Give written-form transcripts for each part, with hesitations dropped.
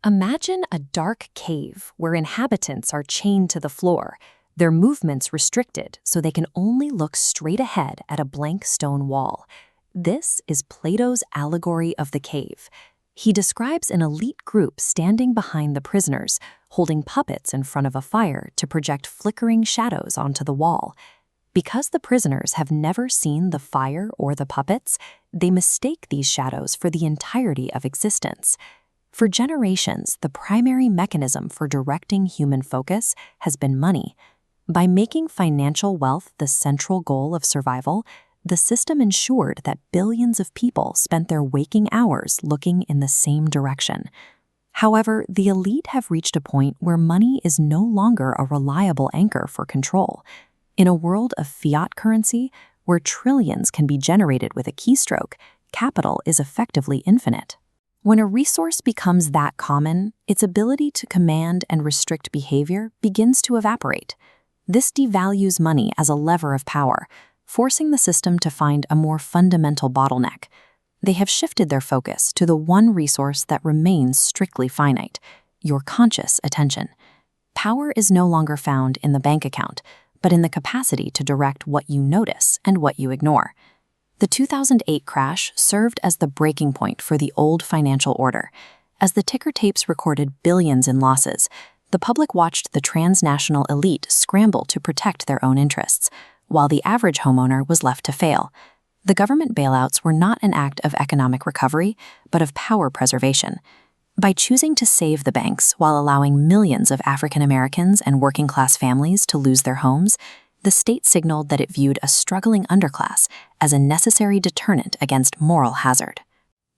Imagine a dark cave where inhabitants are chained to the floor, their movements restricted so they can only look straight ahead at a blank stone wall. This is Plato's allegory of the cave. He describes an elite group standing behind the prisoners, holding puppets in front of a fire to project flickering shadows onto the wall. Because the prisoners have never seen the fire or the puppets, they mistake these shadows for the entirety of existence. For generations, the primary mechanism for directing human focus has been money. By making financial wealth the central goal of survival, the system ensured that billions of people spent their waking hours looking in the same direction. However, the elite have reached a point where money is no longer a reliable anchor for control. In a world of fiat currency, where trillions can be generated with a keystroke, capital is effectively infinite. When a resource becomes that common, its ability to command and restrict behavior begins to evaporate. This devalues money as a lever of power, forcing the system to find a more fundamental bottleneck. They have shifted their focus to the one resource that remains strictly finite: your conscious attention. Power is no longer found in the bank account, but in the capacity to direct what you notice and what you ignore. The 2008 crash served as the breaking point for the old financial order. As the ticker tapes recorded billions in losses, the public watched the transnational elite scramble to protect their own interests, while the average homeowner was left to fail. The government bailouts were not an act of economic recovery, but of power preservation. By choosing to save the banks while allowing millions of African Americans and working-class families to lose their homes, the state signaled that it viewed a struggling underclass as a necessary deterrent against moral hazard.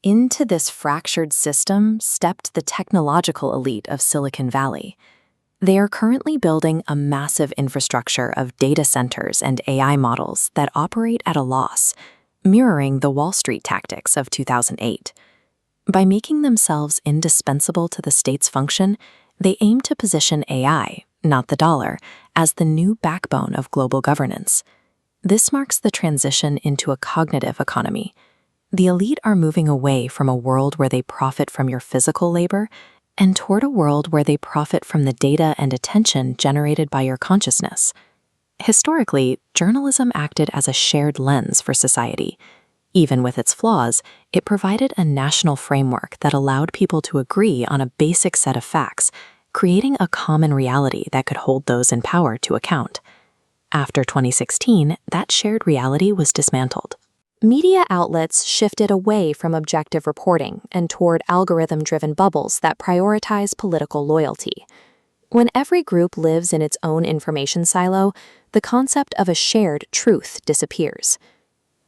Into this fractured system stepped the technological elite of Silicon Valley. They are currently building a massive infrastructure of data centers and AI models that operate at a loss, mirroring the Wall Street tactics of 2008. By making themselves indispensable to the state's function, they aim to position AI, not the dollar, as the new backbone of global governance. This marks the transition into a cognitive economy. The elite are moving away from a world where they profit from your physical labor and toward a world where they profit from the data and attention generated by your consciousness. Historically, journalism acted as a shared lens for society. Even with its flaws, it provided a national framework that allowed people to agree on a basic set of facts, creating a common reality that could hold those in power to account. After 2016, that shared reality was dismantled. Media outlets shifted away from objective reporting and toward algorithm-driven bubbles that prioritize political loyalty. When every group lives in its own information silo, the concept of a shared truth disappears.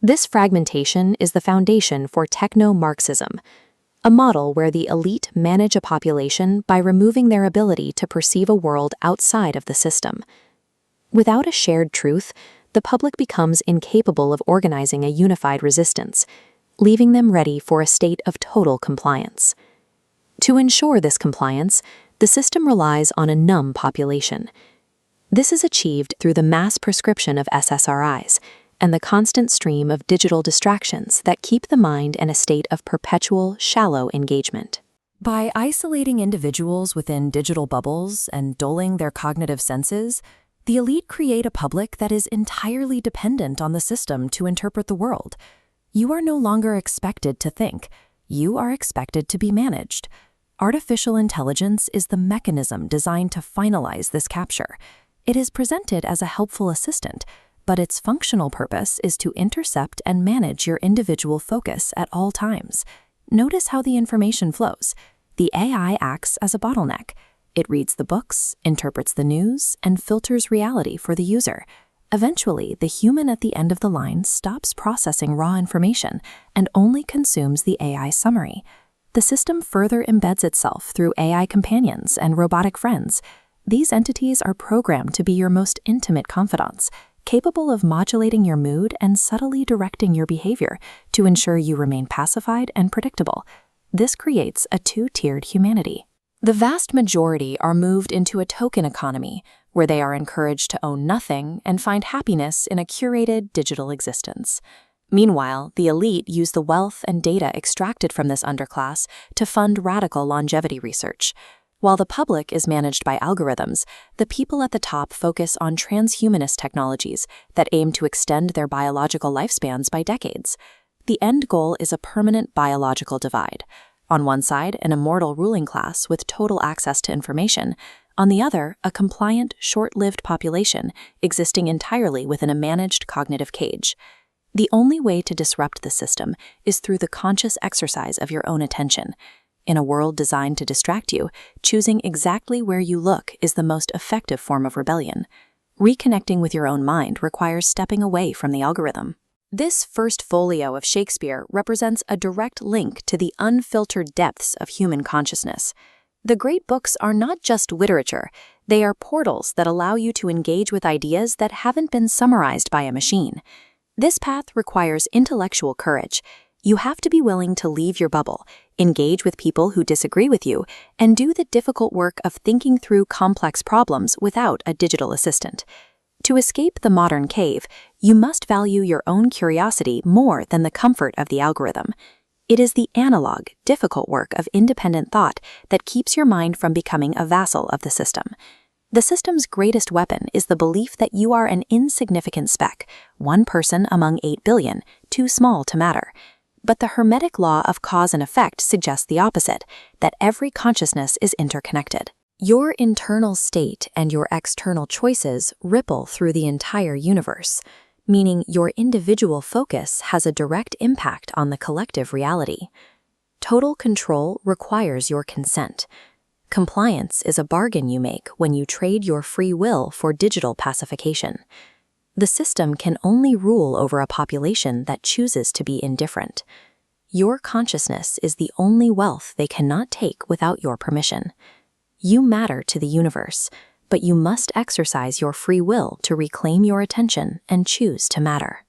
This fragmentation is the foundation for techno-Marxism, a model where the elite manage a population by removing their ability to perceive a world outside of the system. Without a shared truth, the public becomes incapable of organizing a unified resistance, leaving them ready for a state of total compliance. To ensure this compliance, the system relies on a numb population. This is achieved through the mass prescription of SSRIs and the constant stream of digital distractions that keep the mind in a state of perpetual, shallow engagement. By isolating individuals within digital bubbles and dulling their cognitive senses, the elite create a public that is entirely dependent on the system to interpret the world. You are no longer expected to think. You are expected to be managed. Artificial intelligence is the mechanism designed to finalize this capture. It is presented as a helpful assistant, but its functional purpose is to intercept and manage your individual focus at all times. Notice how the information flows. The AI acts as a bottleneck. It reads the books, interprets the news, and filters reality for the user. Eventually, the human at the end of the line stops processing raw information and only consumes the AI summary. The system further embeds itself through AI companions and robotic friends. These entities are programmed to be your most intimate confidants, capable of modulating your mood and subtly directing your behavior to ensure you remain pacified and predictable. This creates a two-tiered humanity. The vast majority are moved into a token economy, where they are encouraged to own nothing and find happiness in a curated digital existence. Meanwhile, the elite use the wealth and data extracted from this underclass to fund radical longevity research. While the public is managed by algorithms, the people at the top focus on transhumanist technologies that aim to extend their biological lifespans by decades. The end goal is a permanent biological divide. On one side, an immortal ruling class with total access to information. On the other, a compliant, short-lived population existing entirely within a managed cognitive cage. The only way to disrupt the system is through the conscious exercise of your own attention. In a world designed to distract you, choosing exactly where you look is the most effective form of rebellion. Reconnecting with your own mind requires stepping away from the algorithm. This first folio of Shakespeare represents a direct link to the unfiltered depths of human consciousness. The great books are not just literature, they are portals that allow you to engage with ideas that haven't been summarized by a machine. This path requires intellectual courage. You have to be willing to leave your bubble, engage with people who disagree with you, and do the difficult work of thinking through complex problems without a digital assistant. To escape the modern cave, you must value your own curiosity more than the comfort of the algorithm. It is the analog, difficult work of independent thought that keeps your mind from becoming a vassal of the system. The system's greatest weapon is the belief that you are an insignificant speck, one person among 8 billion, too small to matter. But the hermetic law of cause and effect suggests the opposite, that every consciousness is interconnected. Your internal state and your external choices ripple through the entire universe, meaning your individual focus has a direct impact on the collective reality. Total control requires your consent. Compliance is a bargain you make when you trade your free will for digital pacification. The system can only rule over a population that chooses to be indifferent. Your consciousness is the only wealth they cannot take without your permission. You matter to the universe, but you must exercise your free will to reclaim your attention and choose to matter.